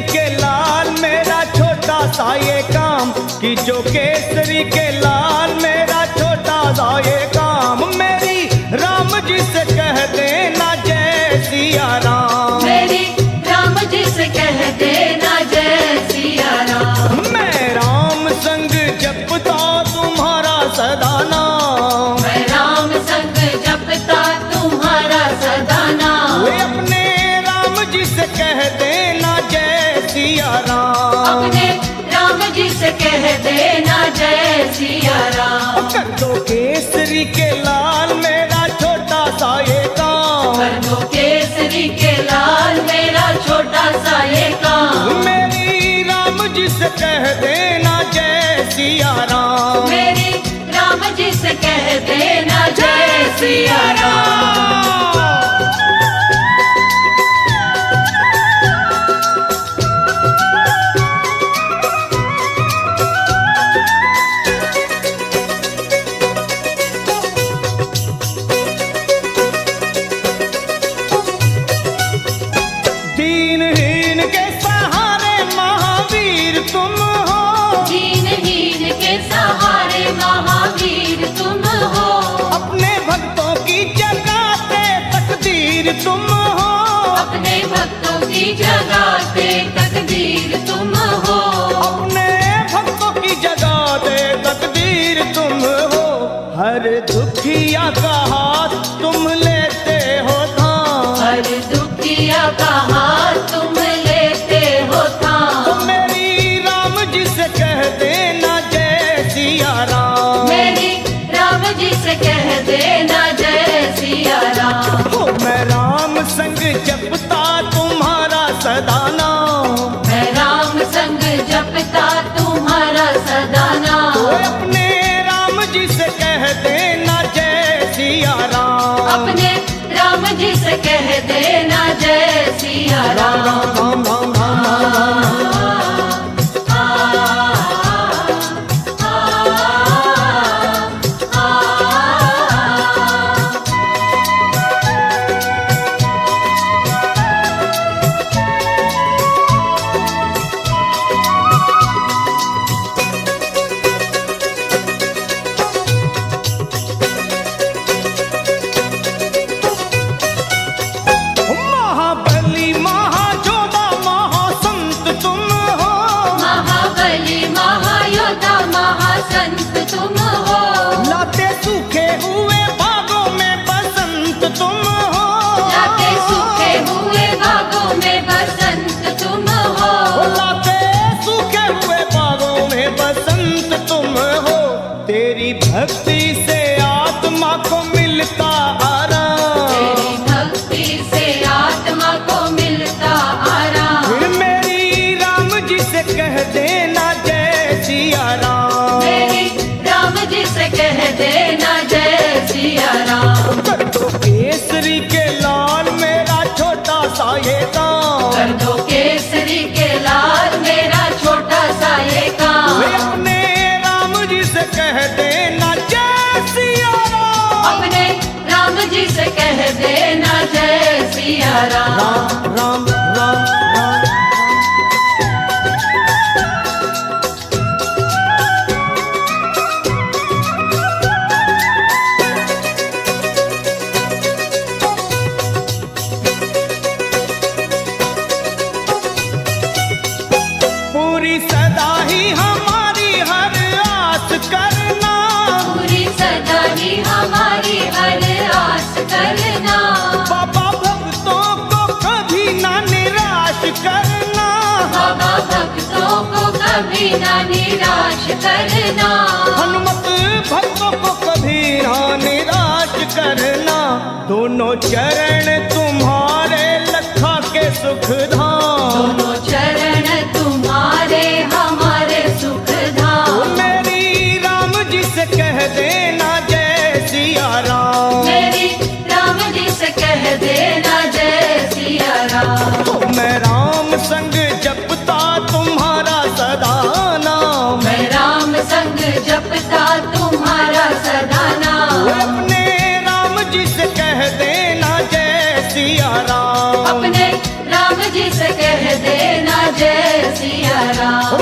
के लाल मेरा छोटा सा ये काम, कि जो केसरी के लाल मेरा छोटा सा ये काम, मेरी राम जी से कह देना जय सिया राम, मेरी राम जी से कह देना जय सिया राम। मैं राम संग जपता तुम्हारा सदा नाम, मैं राम संग जपता तुम्हारा सदा नाम। वे अपने राम जी से कह देना जय सिया राम, अपने राम जी से कह देना जय सिया राम। कर दो केसरी के लाल मेरा छोटा सा ये काम, कर दो केसरी के लाल मेरा छोटा सा ये काम, मेरी राम जी से कह देना जय सिया राम, मेरी राम जी से कह देना जय सिया राम। दीनहीन के सहारे महावीर तुम हो, दीनहीन के सहारे महावीर तुम हो, अपने भक्तों की जगाते तकदीर तुम हो, अपने भक्तों की जगाते तकदीर तुम हो, अपने भक्तों की जगाते तकदीर तुम हो, हर दुखिया का हाथ तुम लेते हो थाम, हर दुखिया का हाथ तुम लेते हो थाम। तो मेरी राम जी से कह देना जय सिया राम, मेरी राम जी से कह देना जय सिया राम। हो मैं राम संग जपता तुम्हारा सदा नाम, मैं राम संग जपता तुम्हारा सदा तो नाम। अपने राम जी से कह देना जय सिया राम, अपने राम जी से कह देना जय सिया राम राम। राम राम राम राम राम। महाबली महाजोधा महासंत तुम हो, महाबली महायोद्धा महासंत तुम हो, लाते सूखे हुए बागों में बसंत तुम हो, लाते सूखे हुए बागों में बसंत तुम हो, लाते सूखे हुए बागों में बसंत तुम हो, तेरी भक्ति से आत्मा को मिलता आराम, तेरी भक्ति से आत्मा को मिलता आराम। फिर मेरी राम जी से कह देना जय सिया राम, मेरी राम जी से कह देना जय सिया राम। कर दो केसरी के लाल मेरा छोटा सा ये काम, कर दो केसरी के लाल मेरा छोटा सा ये काम, वे अपने राम जी से कह देना जय सिया राम, अपने राम जी से कह देना जय सिया राम। राम राम राम राम। पूरी सदा ही हमारी हर आस करना, पूरी सदा ही हमारी हर आस करना, बाबा भक्तों को कभी ना निराश करना, बाबा भक्तों को कभी ना निराश करना, हनुमत भक्तों को कभी ना निराश करना, दोनों चरण तुम्हारे लखा के सुख धाम, दोनों चरण तुम्हारे हमारे सुख धाम। मेरी राम जी से कह देना जय सिया राम, मेरी राम जी से कह देना जय सिया राम। तो मैं राम संग जपता तुम्हारा सदा नाम, मैं राम संग जपता तुम्हारा सदा नाम। अपने राम जी से कह देना जय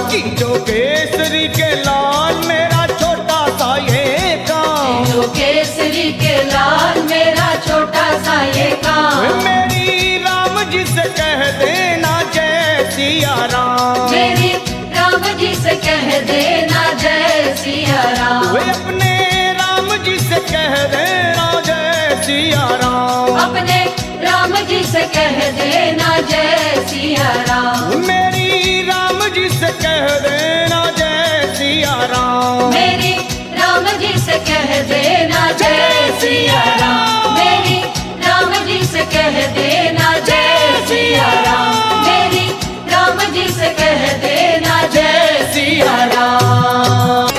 कि जो केसरी के लाल मेरा छोटा सा ये काम, जो केसरी के लाल मेरा छोटा सा ये काम, मेरी राम जी से कह देना जय सिया राम, मेरी राम जी से कह देना जय सिया राम, वे अपने राम जी से कह देना जय सिया राम, अपने राम जी से कह देना जय सिया राम, मेरी राम जी से कह देना जय सिया राम, मेरी राम जी से कह देना जय सिया राम, मेरी राम जी से कह देना जय सिया राम, मेरी राम जी से कह देना जय सिया राम।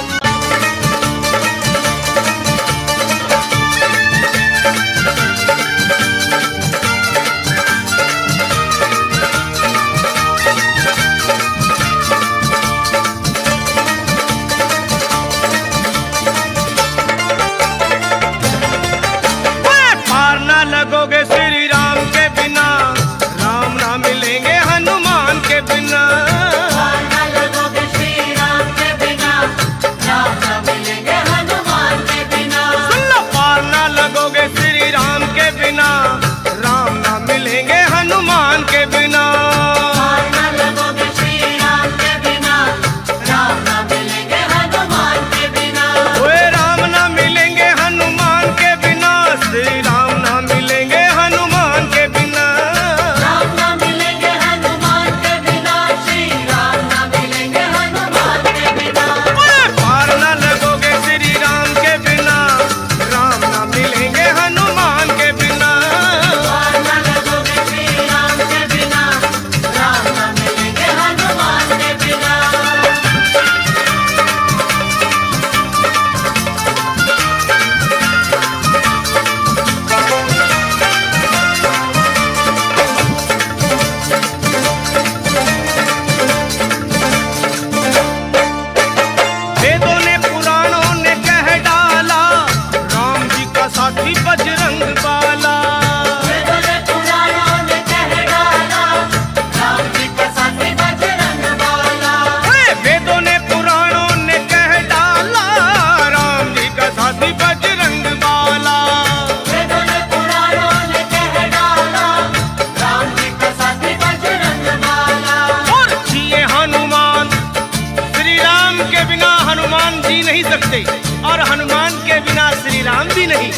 पार ना लगोगे श्री राम के बिना, राम ना मिलेंगे हनुमान के बिना, पार न लगोगे श्री राम के बिना, राम न मिलेंगे हनुमान के बिना, सुन लो पार ना लगोगे श्री राम के बिना, राम ना मिलेंगे हनुमान के बिना, पार न लगोगे श्री राम के बिना, राम न मिलेंगे हनुमान के बिना, ओए राम ना मिलेंगे हनुमान के बिना, श्री राम ना मिलेंगे हनुमान के बिना, राम न मिलेंगे हनुमान के बिना, श्री राम न मिलेंगे हनुमान के बिना, ओए पार ना लगोगे श्री राम के बिना, राम ना मिलेंगे हनुमान के बिना, पार न लगोगे श्री राम के बिना, राम न मिलेंगे हनुमान के बिना। वेदों ने पुराणों ने कह डाला, राम जी का साथी बजरंग बाला, वेदों ने पुराणों ने कह डाला, राम जी का साथी बजरंग बाला, वेदों ने पुराणों ने कह डाला, राम जी का साथी बजरंग बाला, वेदों ने पुराणों ने कह डाला, राम जी का साथी बजरंग बाला, और जिए हनुमान श्री राम के बिना हनुमान जी नहीं सकते, और हनुमान के बिना श्री राम भी नहीं,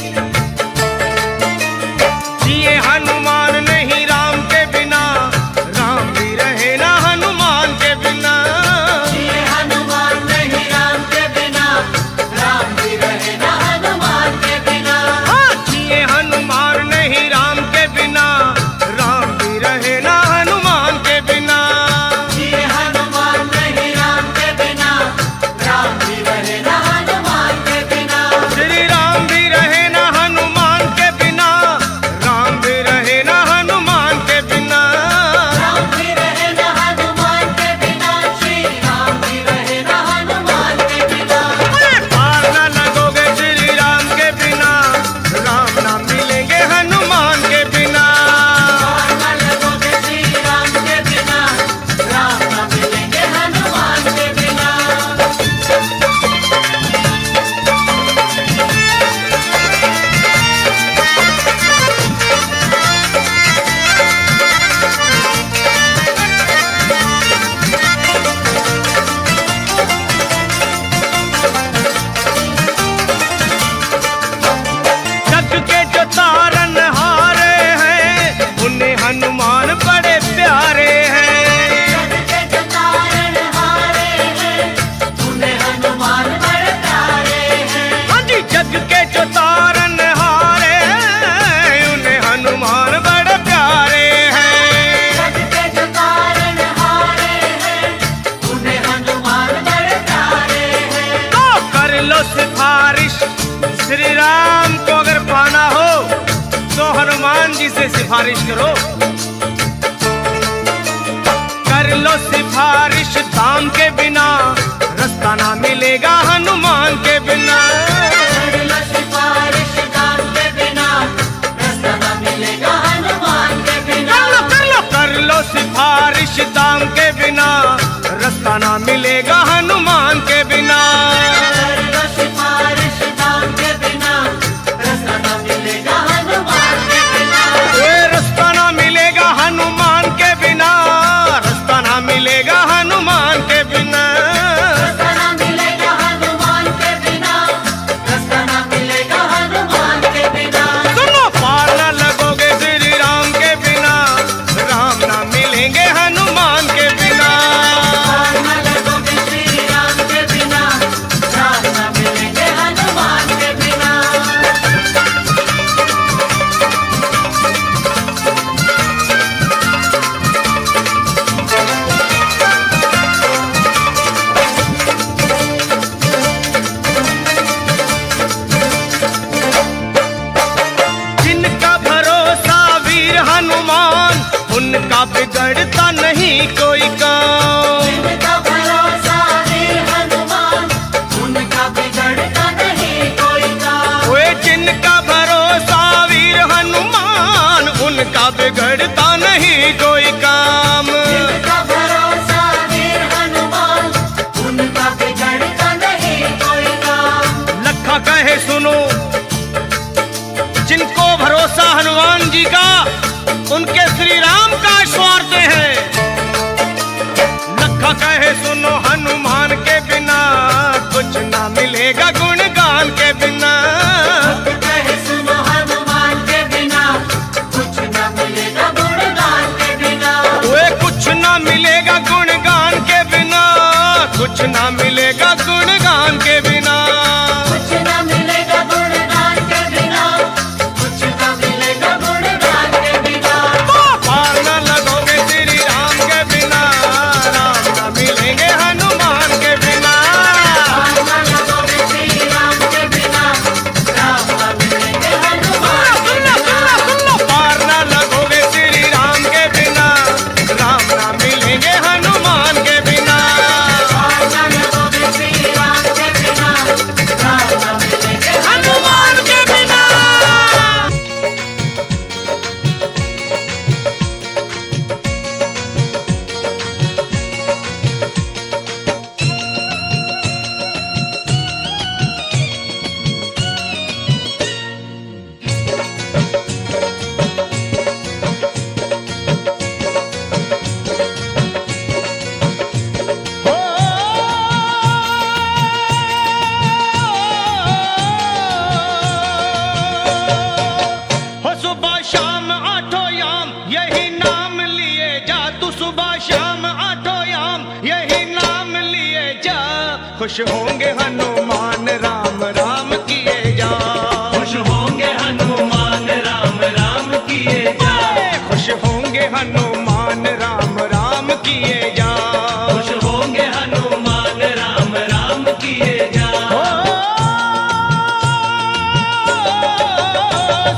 जिए हनुमान नहीं राम के बिना, राम भी रहे ना हनुमान के बिना, ये हनुमान नहीं राम के बिना, राम भी रहे ना हनुमान के बिना, हाँ जिए हनुमान नहीं राम के बिना, राम भी रहे ना हनुमान के बिना, ये हनुमान नहीं राम के बिना, राम भी रहे ना हनुमान के बिना, श्री राम भी रहे ना हनुमान के बिना, राम भी रहे ना हनुमान के बिना, राम भी रहे ना हनुमान के बिना, श्री राम भी रहे ना हनुमान के बिना, पार ना लगोगे श्री राम के बिना, राम ना मिलेंगे हनुमान के बिना, पार न लगोगे श्री राम के बिना, राम न मिलेंगे हनुमान के बिना। जग के जो तारन हारे हैं, उन्हें हनुमान बड़े प्यारे हैं, जग के जो तारण हारे हैं, उन्हें हनुमान बड़े प्यारे हैं, हाँ जी जग के जो तारन हारे हैं, उन्हें हनुमान बड़े प्यारे हैं, जग के जो तारण हारे हैं, उन्हें हनुमान बड़े प्यारे हैं, तो कर लो सिफारिश श्री राम को अगर पाना हो, तो हनुमान जी से सिफारिश करो, कर लो सिफारिश दाम के बिना, रास्ता ना मिलेगा हनुमान के बिना, कर लो सिफारिश दाम के बिना, रास्ता न मिलेगा हनुमान के बिना, कर लो सिफारिश दाम के बिना, रास्ता ना मिलेगा कोई काम। जिनका भरोसा वीर हनुमान, उनका बिगड़ता नहीं कोई काम। ओए जिनका भरोसा वीर हनुमान, उनका बिगड़ता नहीं कोई काम। जिनका भरोसा वीर हनुमान, उनका बिगड़ता नहीं कोई काम। लखा कहे सुनो, जिनको भरोसा हनुमान जी का, उनके श्री राम का स्वार्थ है। लखा कहे सुनो, हनुमान के बिना कुछ ना मिलेगा गुणगान के बिना। कहे सुनो हनुमान के बिना कुछ न मिलेगा गुणगान के बिना। ओए कुछ ना मिलेगा गुणगान के बिना, कुछ ना मिलेगा गुणगान के बिना। कुछ न मिलेगा गुणगान के बिना, कुछ न मिलेगा गुणगान के बिना। पार न लगोगे श्री राम के बिना, राम ना मिलेंगे हनुमान के बिना। राम न लगोगे श्री राम के बिना, राम न मिलेंगे हनुमान के बिना। पार न लगोगे श्री राम के बिना, राम ना मिलेंगे हनुमान के बिना। राम न लगोगे श्री राम के बिना, राम न मिलेंगे हनुमान के बिना। हो सुबह शाम आठों याम यही नाम लिए जा, तू सुबह शाम आठों याम यही नाम लिए जा। खुश होंगे हनुमान राम राम किए जा। खुश होंगे हनुमान राम राम किए जा। खुश होंगे हनुमान राम राम किए जा। खुश होंगे हनुमान राम राम किए जा।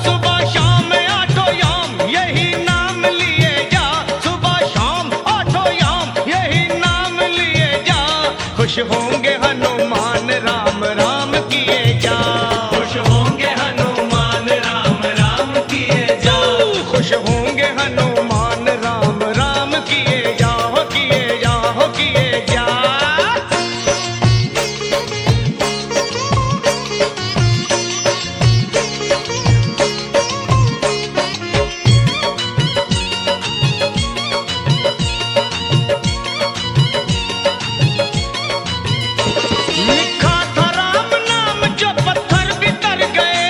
सुबह शाम आठों याम यही नाम लिए जा। सुबह शाम आठों याम यही नाम लिए जा। खुश होंगे हनुमान राम राम किए जा। खुश होंगे हनुमान राम राम किए जा। खुश होंगे हनुमान राम राम किए जा, हो किए जा, हो किए जा। लिखा था राम नाम जो पत्थर बितर गए।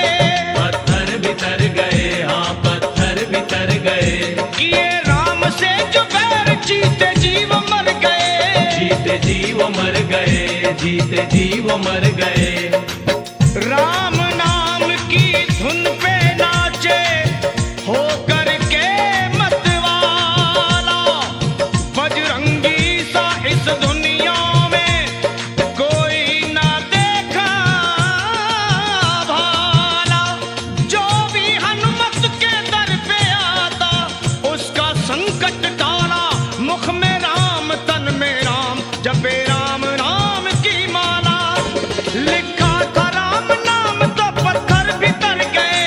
पत्थर बितर गए, हाँ पत्थर बितर गए। किए राम से जो बैर जीते जीव मर गए। जीते जीव मर गए, जीते जीव मर गए। राम नाम की धुन पे नाचे हो करके मतवाला। बजरंगी सा इस दुनिया में कोई ना देखा भाला। जो भी हनुमत के दर पे आता उसका संकट टाला। मुख में राम तन में राम, जपे राम नाम की माला। लिखा था राम नाम तो पत्थर बितर गए।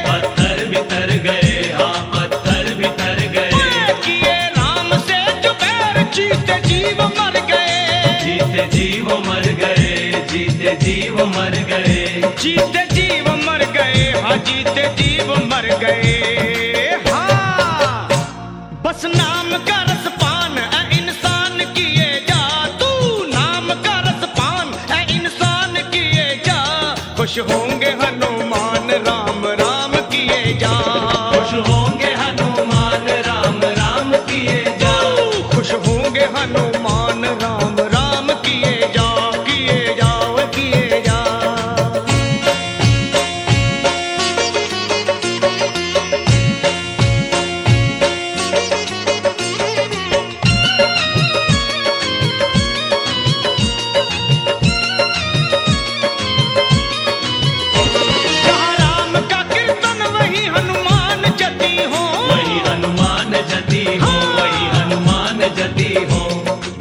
पत्थर बितर गए, हाँ पत्थर बितर गए। किए राम से जो बैर जीते जीव मर गए। जीते जीव मर गए, जीते जीव मर गए। जीते जीव मर गए, हाँ जीते जीव मर गए। हाँ बस नाम का रसपान है इंसान किए जा। तू नाम का रसपान है इंसान किए जा। खुश होंगे हनुमान राम राम किए जा। खुश होंगे हनुमान राम राम किए जा। खुश होंगे हनुमान राम राम किए जा, किए जा, किए जा। हो,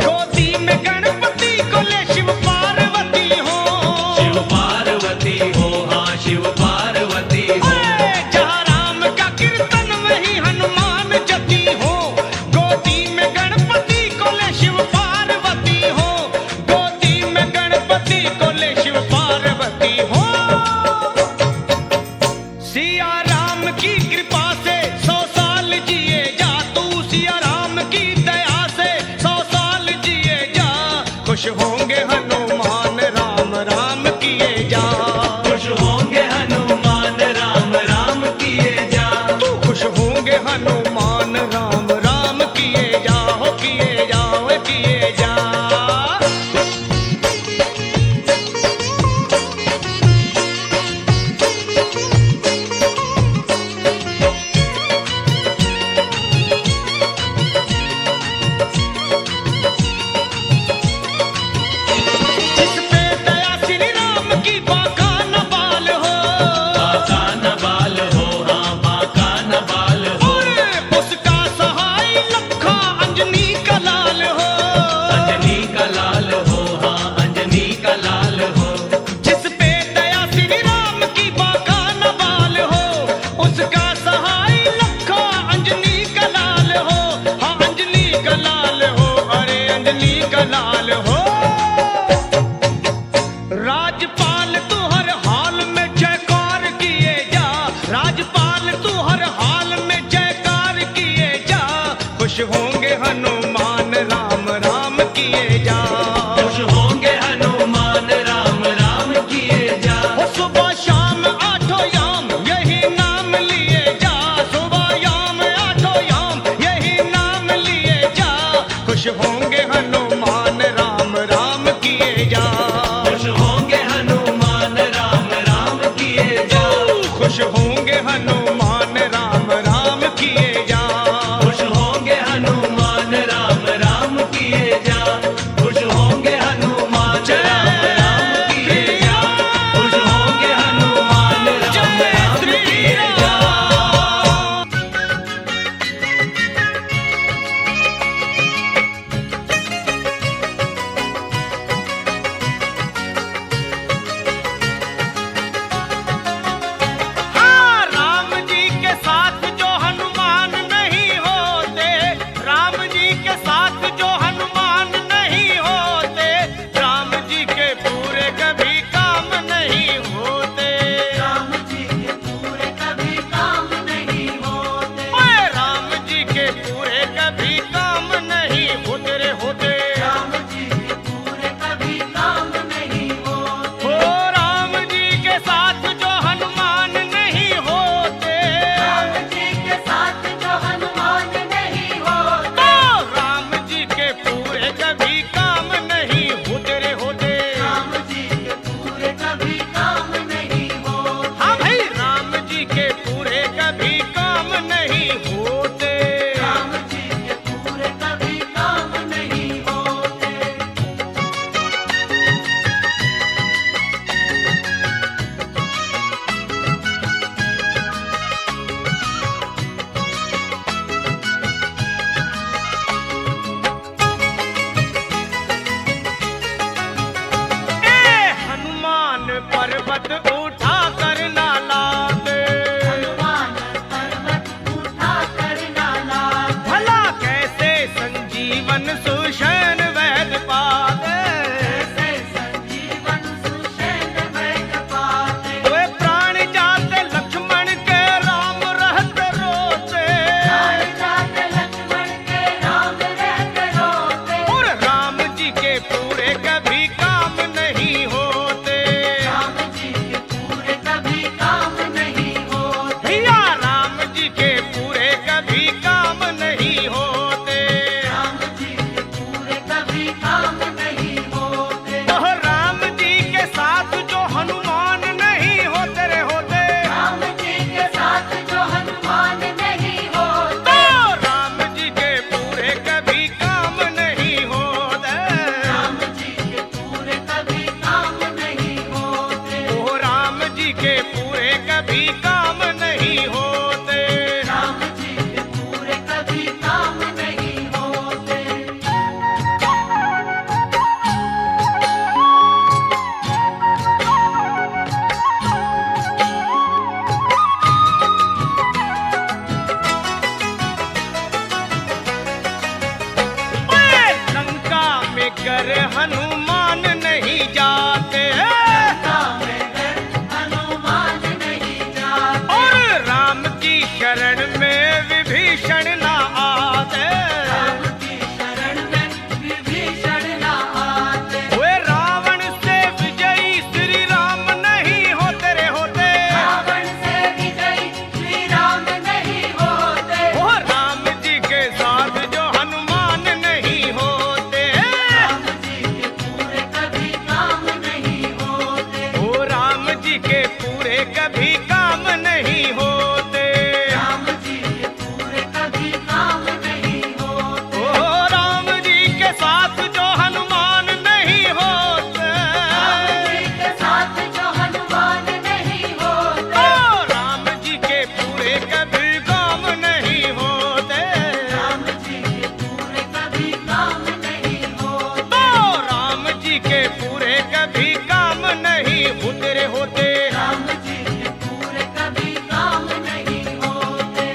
गोदी में गणपति को ले शिव पार्वती हो। शिव पार्वती हो, हाँ शिव पार्वती हो, जहाँ राम का कीर्तन वहीं हनुमान जति हो। गोदी में गणपति को ले शिव पार्वती हो। गोदी में गणपति को ले शिव पार्वती हो। सिया राम की कृपा से 100 साल जिए जा तू। सिया राम की दया से 100 साल जिए जा। खुश होंगे हनुमान राम राम किए जा। खुश होंगे हनुमान राम राम किए जा, तू खुश होंगे हनुमान राम राम किए जा हो किए जा हो किए जा। जिस पे दया श्री राम की बाका न बाल हो। बाका न बाल हो, हाँ बाका न बाल हो, उसका सहाय लखा अंजनी का लाल हो। अंजनी का लाल हो, हाँ अंजनी का लाल हो, जिस पे दया श्री राम की बाका न बाल हो। उसका सहाय लखा अंजनी का लाल हो। हाँ अंजनी का लाल हो, अरे अंजनी का लाल हो। राजपाल तू हर हाल में जयकार किए जा। राजपाल तू हर हाल में जयकार किए जा। खुश होंगे हनुमान राम राम किए जा। खुश होंगे हनुमान राम राम किए जा, हो सुबह शाम आठों याम यही नाम लिए जा। सुबह याम आठों याम यही नाम लिए जा। खुश होंगे हनुमान राम राम किए जा। खुश होंगे हनुमान राम राम किए जा, खुश होंगे हनुमान राम राम किए जा। खुश होंगे हनुमान राम राम किए जा, खुश होंगे हनुमान राम राम किए जा, खुश होंगे हनुमान राम राम किए जा। हाँ, राम जी के साथ जो हनुमान नहीं होते। राम जी के साथ जो हनुमान नहीं होते। राम जी के पूरे कभी काम नहीं होते। राम जी के पूरे कभी काम नहीं होते। ओए, राम जी के पूरे कभी काम नहीं होते रे होते। राम जी के पूरे कभी काम नहीं होते। ओ राम जी के साथ जो हनुमान नहीं होते। राम जी के साथ जो हनुमान नहीं होते। तो राम जी के पूरे कभी काम नहीं होते रे होते। राम जी के पूरे कभी काम नहीं होते। हाँ भाई, राम जी के पूरे कभी काम नहीं होते। राम जी के पूरे कभी काम नहीं होते। हनुमान पर्वत उठा कर ना लाते। हनुमान पर्वत उठा कर ना लाते। भला कैसे संजीवन सुषैण वैद पाते। कैसे संजीवन सुषैण वैद पाते। वे प्राण जाते लक्ष्मण के राम रहते रोते। प्राण जाते लक्ष्मण के राम रहते रोते। और राम जी के पूरे कभी काम नहीं होते। राम जी के पूरे कभी काम नहीं होते। भैया राम जी के पूरे कभी काम नहीं होते। राम जी के पूरे कभी काम नहीं होते। तो राम जी के साथ जो हनुमान नहीं होते रे होते। राम जी के साथ जो हनुमान नहीं होते। तो राम जी के पूरे कभी काम नहीं होते। राम जी के पूरे कभी काम नहीं होते। ओ राम जी के पूरे कभी काम नहीं होते। राम जी के पूरे कभी काम नहीं होते। कर हनुमान नहीं जाते, लंका में डर हनुमान नहीं जाते, और राम की शरण में विभीषण ना आते। राम की शरण में विभीषण न आते, वे रावण से विजयी श्री राम नहीं होते रे होते। रावण से विजयी श्री राम नहीं होते, वो राम जी के साथ जो हनुमान नहीं होते, राम जी के पूरे कभी काम नहीं होते, वो राम जी के पूरे कभी काम नहीं होते। राम जी के पूरे कभी काम नहीं होते, ओ राम जी के साथ जो हनुमान नहीं होते, राम जी के साथ जो हनुमान नहीं होते, ओ राम जी के पूरे कभी काम नहीं होते, राम जी के पूरे कभी काम नहीं होते, ओ राम जी के पूरे कभी काम नहीं होते रे होते। राम जी के पूरे कभी काम नहीं होते।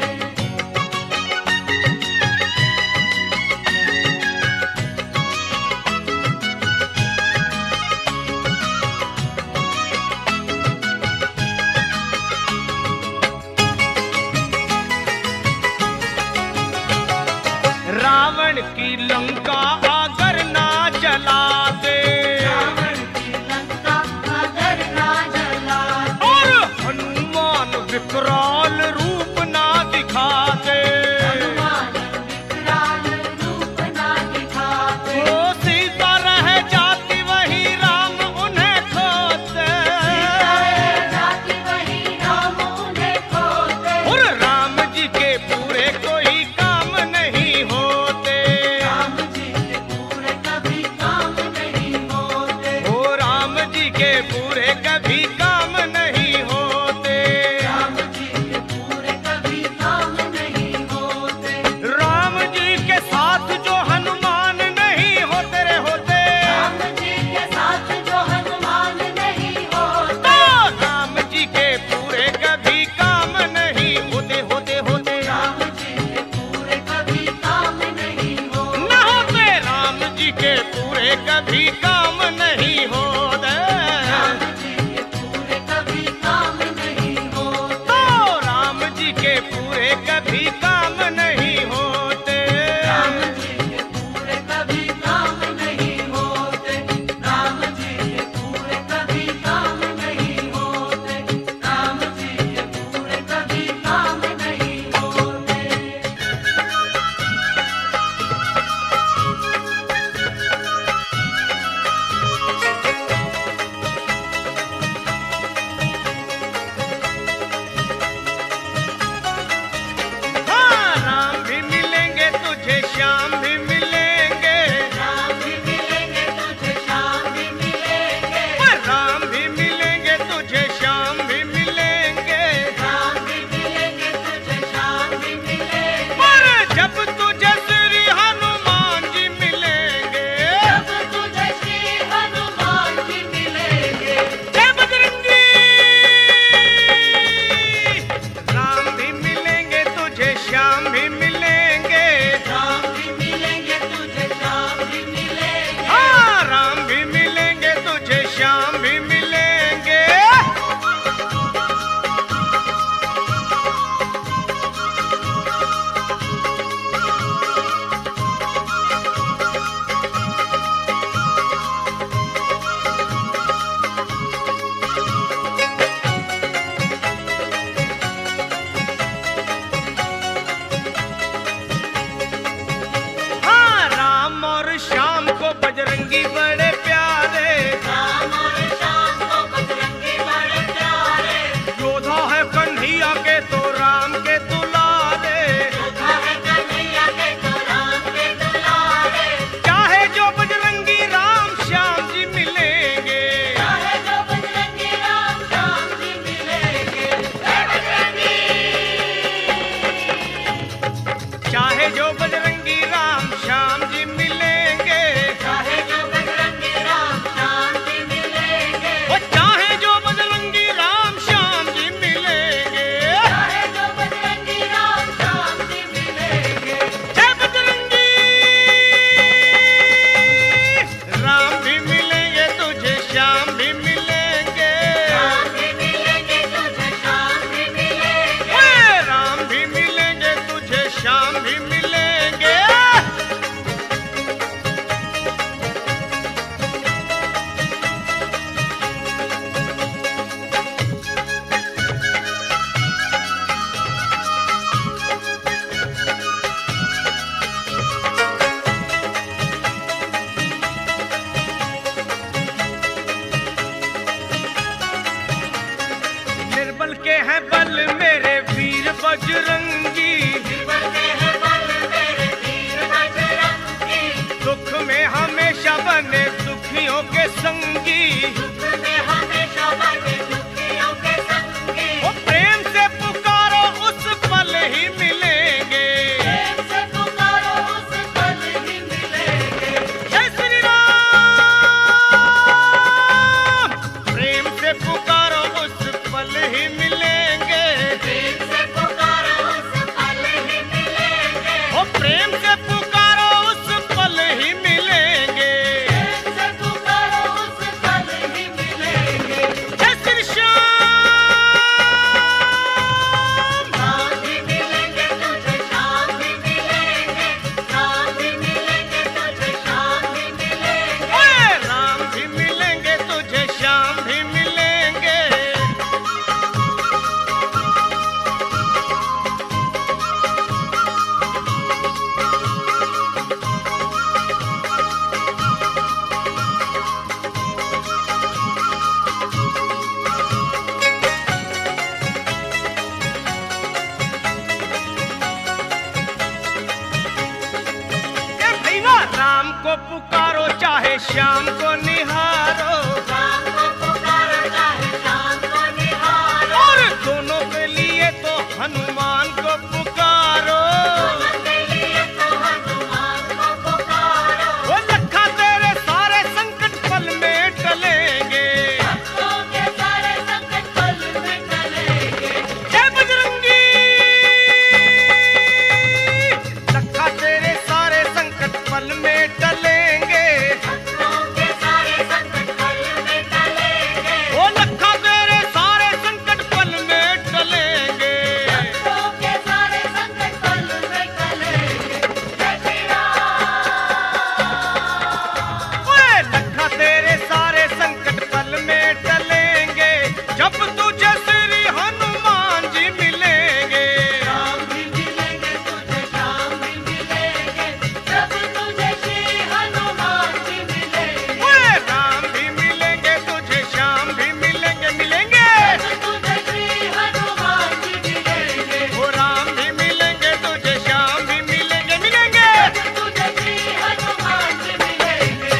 रावण की लंका अगर ना जलाते, रावण की लंका अगर ना जलाते, और हनुमान विकराल रूप ना दिखाते, हनुमान विकराल रूप ना दिखाते, वो सीता रह जाती वही राम उन्हें खोते, सीता रह जाती वही राम उन्हें खोते, और राम जी के पूरे कोई काम नहीं होते, राम जी के पूरे कभी काम नहीं होते, ओ राम जी के पूरे कभी काम नहीं होते। राम जी के पूरे कभी काम नहीं होते, राम जी के साथ जो हनुमान नहीं होते रे होते, राम जी के साथ जो हनुमान नहीं होते, तो राम जी के पूरे कभी काम नहीं होते होते होते राम जी के पूरे कभी काम नहीं होते, न होते। राम जी के पूरे कभी काम नहीं होते, राम जी के पूरे कभी काम नहीं होते, तो राम जी के पूरे कभी काम नहीं होते। राम जी के पूरे कभी काम नहीं होते, राम जी के पूरे कभी काम नहीं होते, राम जी के पूरे कभी काम नहीं होते। बजरंगी, बढ़ते हैं बल मेरे वीर बजरंगी, दुख में हमेशा बने दुखियों के संगी। दुख में हमेशा बने दुखियों के संगी, वो प्रेम से पुकारो उस पल ही मिलेंगे। प्रेम से पुकारो उस पल ही मिलेंगे। जय श्री राम। प्रेम से पुकारो उस पल ही मिलेंगे। प्रेम से पुकारो उस पल ही मिलेंगे। वो प्रेम से पुकारो उस पल ही मिलेंगे। प्रेम से पुकारो उस पल ही मिलेंगे। जय श्री श्याम। राम भी मिलेंगे तुझे, शाम भी मिलेंगे। राम भी मिलेंगे तुझे, शाम भी मिलेंगे। ओए राम भी मिलेंगे तुझे, श्याम भी मिलेंगे। ए भैया राम को पुकारो चाहे श्याम को निहारो, राम को पुकारो चाहे शाम को निहारो। और दोनों के लिए तो हनुमान को पुकारो। दोनों के लिए तो हनुमान को पुकारो। वो लखा तेरे सारे संकट पल में टलेंगे। भक्तों के सारे संकट पल में टलेंगे। जय बजरंगी। लखा तेरे सारे संकट पल में टलेंगे। भक्तों के सारे संकट पल में टलेंगे। वो लखा तेरे सारे संकट पल में टलेंगे। भक्तों के सारे संकट पल में टलेंगे। जय श्री राम। ओए लखा तेरे सारे संकट पल में टलेंगे। जब तुझे श्री हनुमान जी मिलेंगे। राम भी मिलेंगे तुझे, शाम भी मिलेंगे। जब तुझे श्री हनुमान जी मिलेंगे। ओए राम भी मिलेंगे तुझे, श्याम भी मिलेंगे। मिलेंगे जब तुझे श्री हनुमान जी मिलेंगे। वो राम भी मिलेंगे तुझे, श्याम भी मिलेंगे। मिलेंगे जब तुझे श्री हनुमान जी मिलेंगे।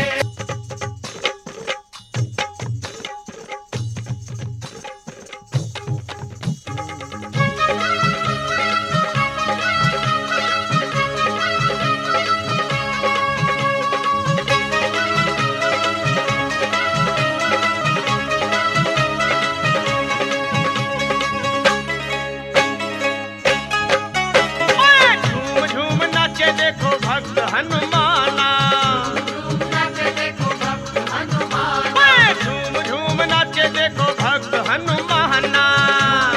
ओए झूम झूम नाचे देखो भक्त हनुमाना। झूम नाचे देखो भक्त हनुमान। ओए झूम झूम नाचे देखो भक्त हनुमाना।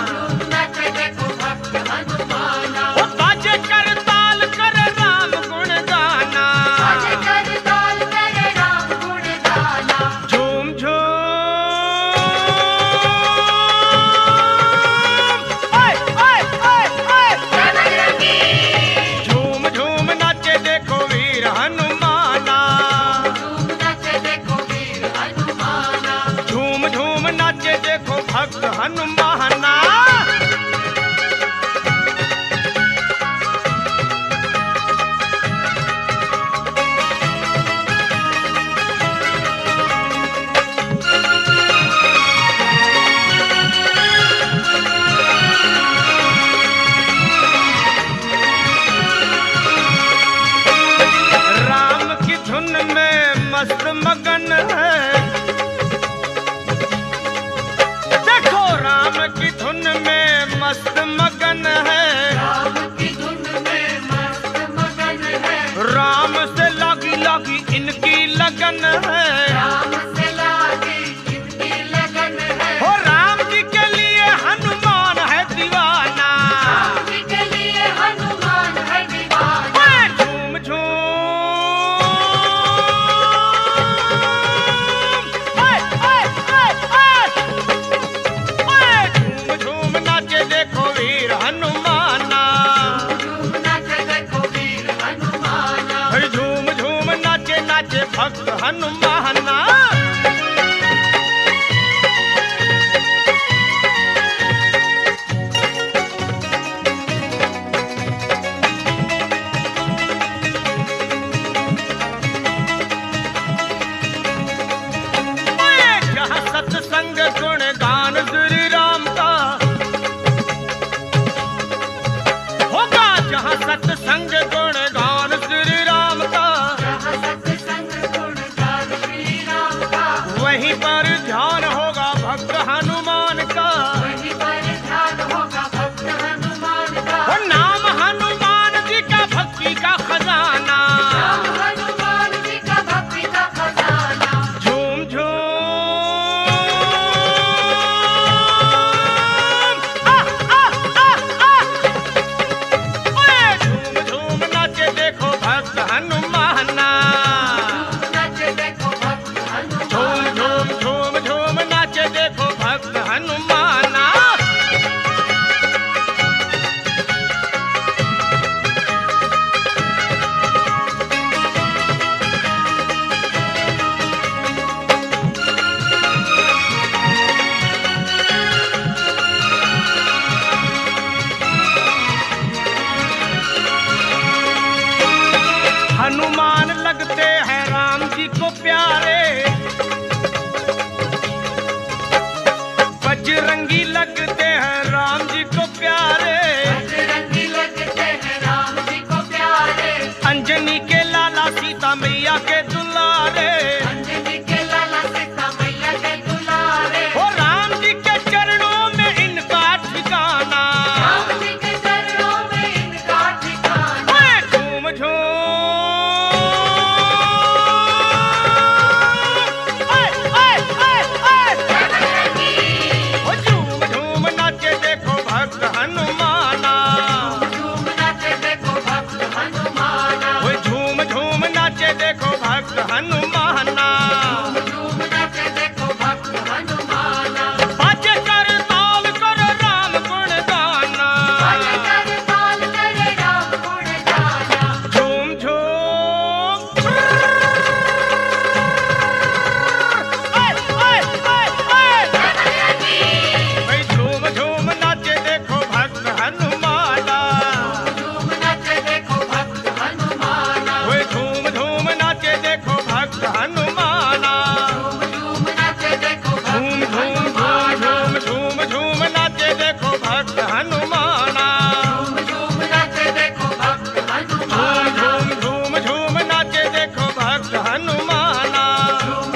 झूम नाचे देखो भक्त हनुमान। वो बाजे कर ताल कर राम गुण गाना। आज कर ताल करे राम गुण गाना। झूम झूम ओए ओए ओए ओए जय बजरंगी। झूम झूम नाचे देखो वीर हनुमाना। झूम नाचे देखो वीर हनुमान। झूम झूम नाचे देखो भक्त हनुमाना। राम की धुन में मस्त मगन है। देखो राम की धुन में मस्त मगन है। राम की धुन में मस्त मगन है। राम से लागी लागी इनकी लगन है। राम से लागी इनकी लगन है। हो राम जी के लिए हनुमान है दीवाना। राम जी के लिए हनुमान है दीवाना। ओए झूम झूम ओए ओए ओए ओए ओए झूम झूम नाचे देखो वीर हनुमाना। झूम नाचे देखो वीर हनुमान। हर झूम झूम नाचे नाचे भक्त हनुमाना। पर ध्यान होगा भक्त हनुमान का, वहीं पर ध्यान होगा भक्त हनुमान का। वो नाम हनुमान जी का भक्ति का खजाना, राम हनुमान जी का भक्ति का खजाना। झूम झूम ओए झूम झूम नाचे देखो भक्त हनुमाना, नाचे देखो भक्त झूम हनुमान। झूम झूम झूम नाचे देखो भक्त हनुमाना। हनुमान लगते हैं राम जी को प्यारे, बजरंगी लगते हैं राम जी को प्यारे, बजरंगी लगते हैं राम जी को प्यारे। अंजनी के लाला सीता मैया के दुलारे, अंजनी के लाला सीता मैया के दुलारे। हो राम जी के चरणों में इनका ठिकाना। राम जी के चरणों में इनका ठिकाना। ओए झूम झूम ओए ओए ओए ओए बजरंगी। ओ झूम झूम नाचे देखो भक्त हनुमाना, झूम नाचे देखो भक्त हनुमाना। ओ झूम झूम नाचे देखो भक्त हनुमाना। झूम नाचे देखो भक्त हनुमाना। बाजे कर ताल कर राम गुण गाना, बाजे कर ताल करे राम गुण गाना। झूम झूम ओए ओए ओए ओए बजरंगी। भाई झूम झूम नाचे देखो भक्त हनुमाना, झूम नाचे देखो भक्त हनुमाना। ओए झूम झूम नाचे देखो भक्त हनुमाना। झूम नाचे देखो झूम भक्त झूम हनुमाना। झूम झूम झूम नाचे देखो भक्त हनुमाना। झूम नाचे देखो भक्त हनुमाना। झूम झूम नाचे देखो भक्त हनुमाना।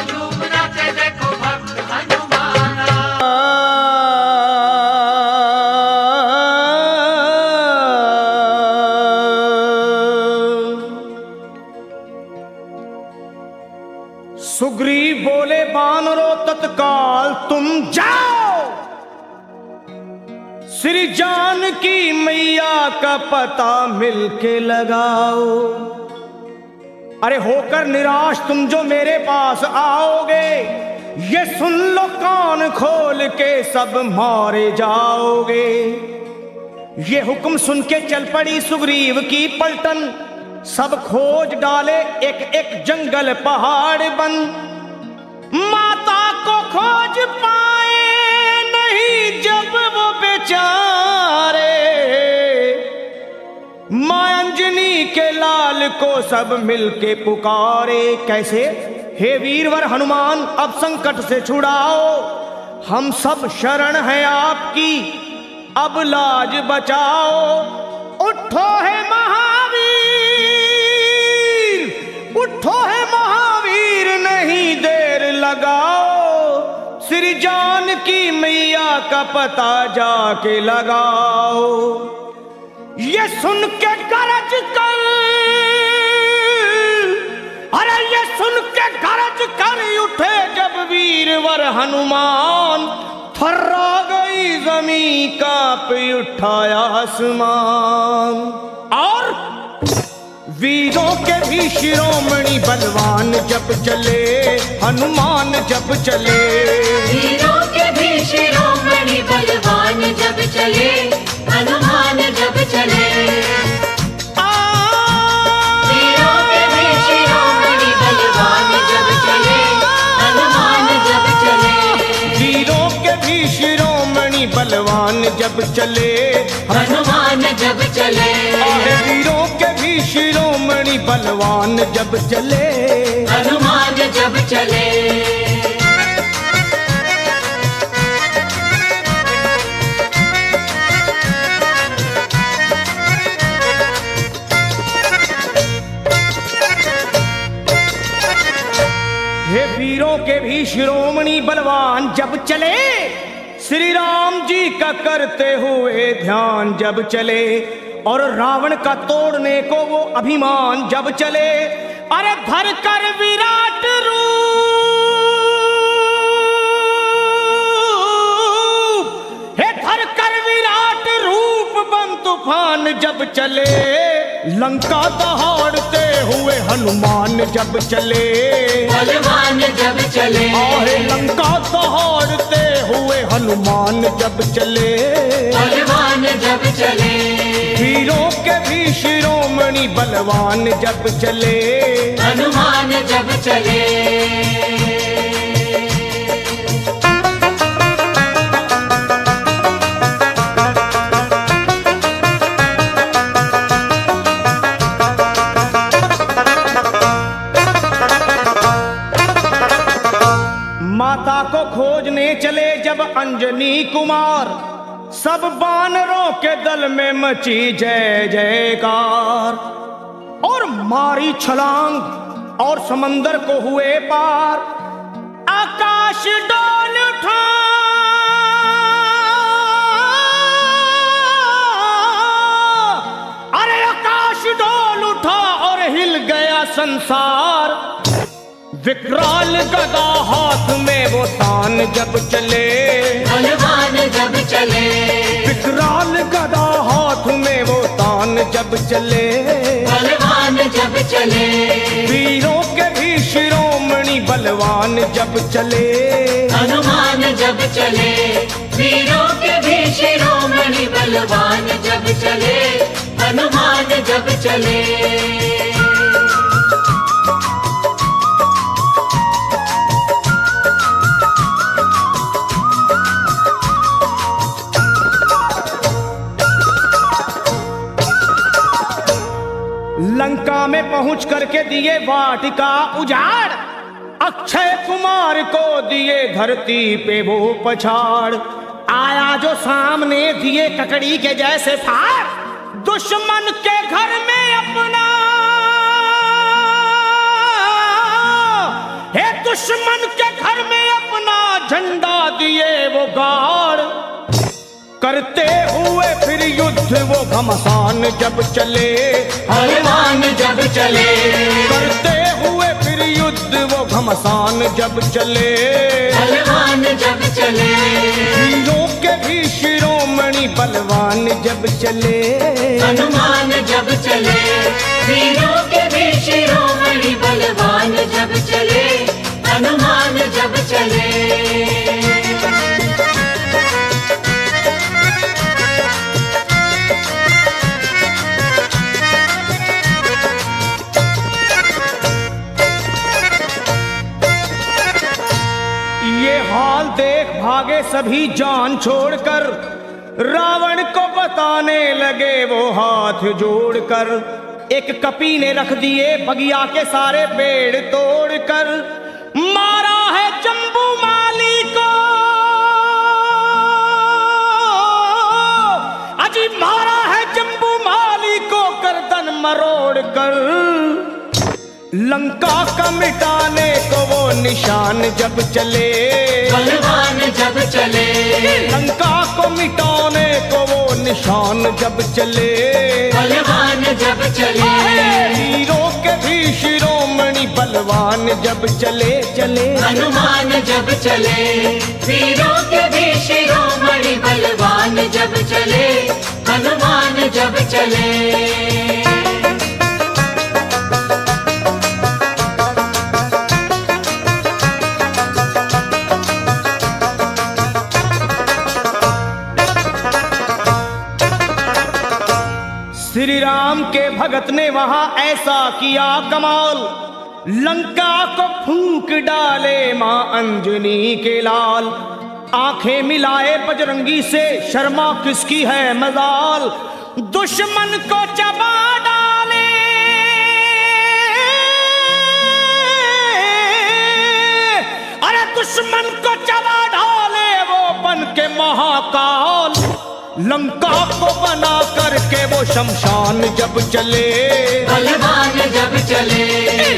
झूम नाचे देखो भक्त हनुमाना। सुग्रीव बोले बानरों तत्काल तुम जाओ, श्री जानकी मैया का पता मिलके लगाओ। अरे होकर निराश तुम जो मेरे पास आओगे, ये सुन लो कान खोल के सब मारे जाओगे। ये हुक्म सुन के चल पड़ी सुग्रीव की पलटन, सब खोज डाले एक एक जंगल पहाड़ बन। माता को खोज पाए नहीं जब वो बेचारे, मां अंजनी के लाल को सब मिलके पुकारे। कैसे? हे वीरवर हनुमान अब संकट से छुड़ाओ, हम सब शरण हैं आपकी, अब लाज बचाओ। उठो है महावीर, उठो है महावीर, नहीं देर लगाओ, श्री जानकी मैया का पता जाके लगाओ। ये सुन के गरज कर, अरे ये सुन के गरज कर उठे जब वीरवर हनुमान, थर्रा गई जमी कांप उठाया आसमान। और वीरों के भी शिरोमणि बलवान जब चले, हनुमान जब चले। वीरों के भी शिरोमणि बलवान जब चले, हनुमान जब चले। वीरों के भी शिरोमणि बलवान जब चले, हनुमान जब चले। वीरों के भी शिरोमणि बलवान जब चले, हनुमान जब चले। अरे वीरों के भी शिरोमणि बलवान जब चले, हनुमान जब चले। हे वीरों के भी शिरोमणि बलवान जब चले, श्री राम जी का करते हुए ध्यान जब चले, और रावण का तोड़ने को वो अभिमान जब चले, अरे धर कर विराट रूप, हे धर कर विराट रूप बन तूफान जब चले, लंका दहाड़ते हुए हनुमान जब चले, बलवान जब चले, अरे लंका दहाड़ते हुए हनुमान जब चले, बलवान जब चले, वीरों के भी शिरोमणि बलवान जब चले, हनुमान जब चले। माता को खोजने चले जब अंजनी कुमार, सब बानरों के दल में मची जय जयकार, और मारी छलांग और समंदर को हुए पार, आकाश डोल उठा, अरे आकाश डोल उठा और हिल गया संसार, विकराल गदा हाथ में वो तान जब चले, बलवान जब चले, विकराल गदा हाथ में वो तान जब चले, बलवान जब चले, वीरों के भी शिरोमणि बलवान जब चले, हनुमान जब चले, वीरों के भी शिरोमणि बलवान जब चले, हनुमान जब चले। लंका में पहुंच करके दिए वाटिका उजाड़, अक्षय कुमार को दिए धरती पे वो पछाड़, आया जो सामने दिए ककड़ी के जैसे फाड़, दुश्मन के घर में अपना, हे दुश्मन के घर में अपना झंडा दिए वो गाड़, करते हुए फिर युद्ध वो घमसान जब चले, हनुमान जब चले, करते हुए फिर युद्ध वो घमसान जब चले, हनुमान जब चले, वीरों के भी शिरोमणि बलवान जब चले, हनुमान जब चले, वीरों के भी शिरोमणि बलवान जब चले, हनुमान जब चले। ये हाल देख भागे सभी जान छोड़कर, रावण को बताने लगे वो हाथ जोड़कर, एक कपी ने रख दिए बगिया के सारे पेड़ तोड़कर, मारा है जम्बू माली को, अजी मारा है जम्बू माली को गर्दन मरोड़ कर, लंका का मिटाने को वो निशान जब चले, बलवान जब चले, लंका को मिटाने को वो निशान जब चले, बलवान जब चले, वीरों के भी शिरोमणि बलवान जब चले चले, हनुमान जब चले, वीरों के भी शिरोमणि बलवान जब चले, हनुमान जब चले। श्री राम के भगत ने वहां ऐसा किया कमाल, लंका को फूंक डाले मां अंजनी के लाल, आंखें मिलाए बजरंगी से शर्मा किसकी है मजाल, दुश्मन को चबा डाले, अरे दुश्मन को चबा डाले वो बन के महाकाल, लंका को बना करके वो शमशान जब चले, बलवान जब चले,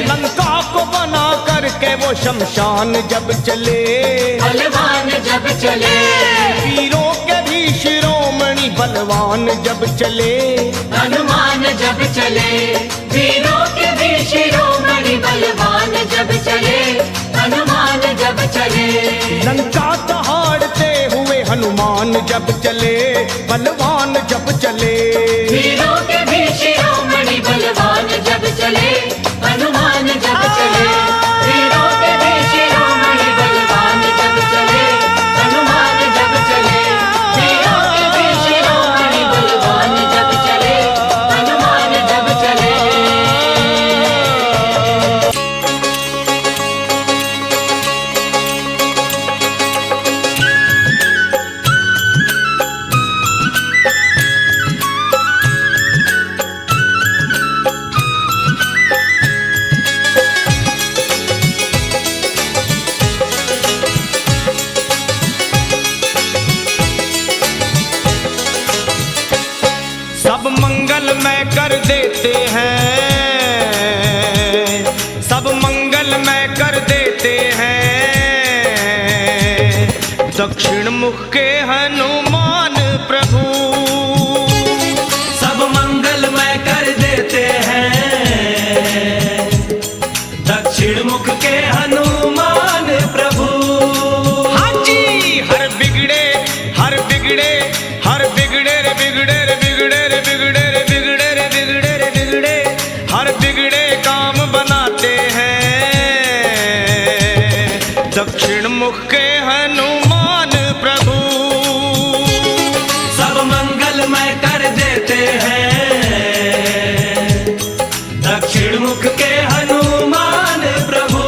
लंका को बना करके वो शमशान जब चले, बलवान जब चले, वीरों के भी शिरोमणि बलवान जब चले, हनुमान जब चले, वीरों के भी शिरोमणि बलवान जब चले, हनुमान जब चले, लंका दहाड़ते हुए हनुमान जब चले, बलवान जब चले, वीरों के भी शिरोमणि बलवान जब चले, हनुमान जब चले, वीरों के भी शिरोमणि बलवान जब चले, हनुमान जब चले, वीरों के भी शिरोमणि बलवान जब चले, हनुमान जब चले। सब मंगलमय कर देते हैं, सब मंगलमय कर देते हैं, दक्षिण मुख के हनुमान प्रभु, सब मंगलमय कर देते हैं, दक्षिण मुख के हनुमान प्रभु। हाँ जी, हर बिगड़े हर बिगड़े हर बिगड़े रे बिगड़े रे बिगड़े रे बिगड़े रे बिगड़े रे बिगड़े रे बिगड़े हर बिगड़े काम बनाते हैं, दक्षिण मुख के हनुमान प्रभु, सब मंगलमय कर देते हैं, दक्षिण मुख के हनुमान प्रभु।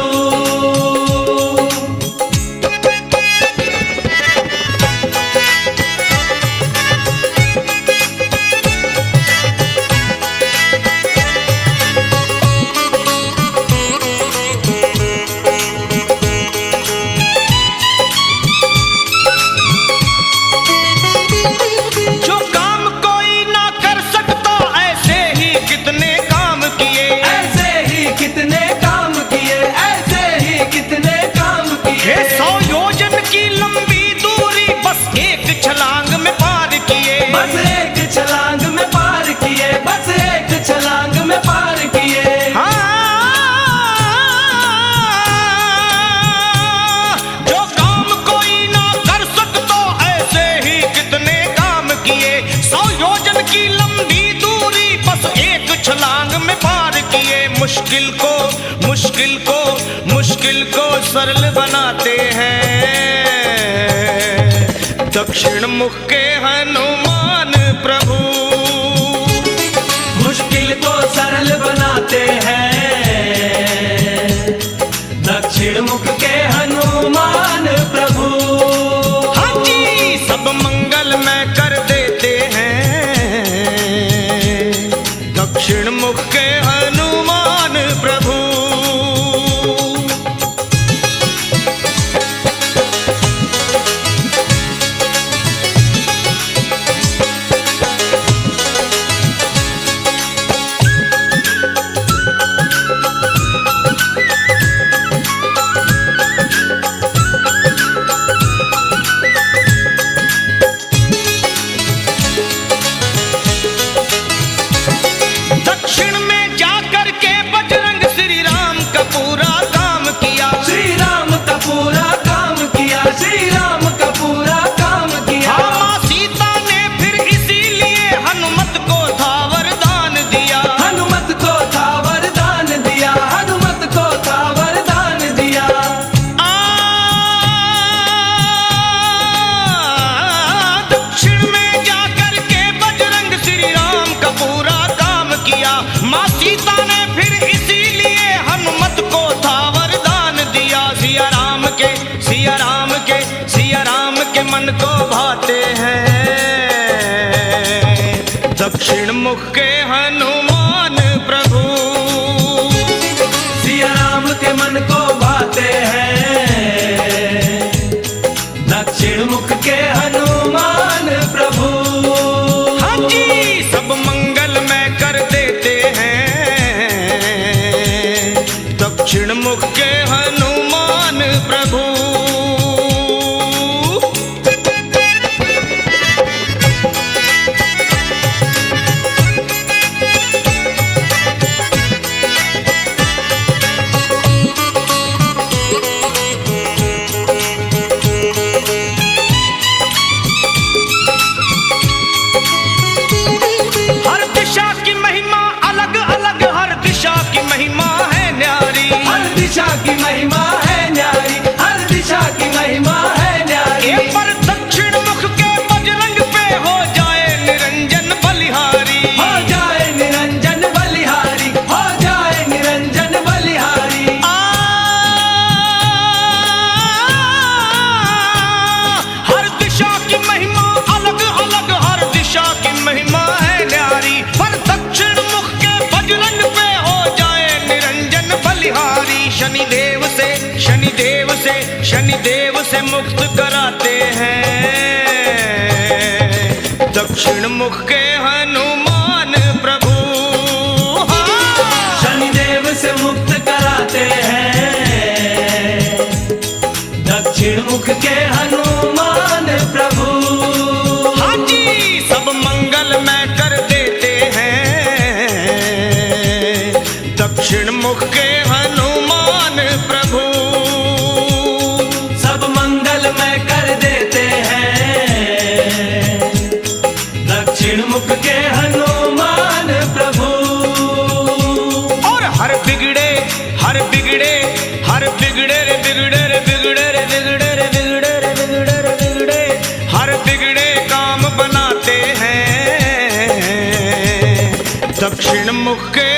जो काम कोई ना कर सकता ऐसे ही कितने काम किए, ऐसे ही कितने काम किए, ऐसे ही कितने काम ये किए, 100 योजन की लंबी दूरी बस एक छलांग में पार किए, बस एक छलांग में पार किए, बस एक छलांग में पार किए। जो काम कोई ना कर सकता ऐसे ही कितने काम किए, 100 योजन की लंबी दूरी बस एक छलांग में पार किए, मुश्किल को मुश्किल को मुश्किल को सरल बनाते हैं, दक्षिण मुख के हनुमान प्रभु, मुश्किल को सरल बनाते हैं, दक्षिण मुख के हनुमान प्रभु। हाँ जी, सब मंगलमय कर देते हैं, दक्षिण मुख के हनुमान प्रभु। दक्षिण में जाकर के बजरंग श्री राम का पूरा काम किया, श्री राम का पूरा काम किया, श्री राम का पूरा काम किया। हाँ, माँ सीता ने फिर इसीलिए हनुमत को था वरदान दिया, हनुमत को था वरदान दिया, हनुमत को था वरदान दिया। दक्षिण में जाकर के बजरंग श्री राम का पूरा काम किया, माँ सीता ने फिर इसीलिए हनुमत को था वरदान दिया, सिया राम के सिया राम के सिया राम के मन को भाते हैं, दक्षिण मुख के हनुमान प्रभु, सिया राम के मन को भाते हैं, दक्षिण मुख के हनुमान प्रभु। शनिदेव से मुक्त कराते हैं दक्षिण मुख के हनुमान प्रभु। शनिदेव से मुक्त कराते हैं दक्षिण मुख के हनुमान प्रभु। हाँ जी, सब मंगल में कर देते हैं दक्षिण मुख के हनुमान प्रभु। सब मंगल में कर देते हैं दक्षिण मुख के हनुमान प्रभु। और हर बिगड़े हर बिगड़े हर बिगड़े रे बिगड़े रे बिगड़े रे बिगड़े रे बिगड़े रे बिगड़े रे बिगड़े हर बिगड़े काम बनाते हैं दक्षिण मुख के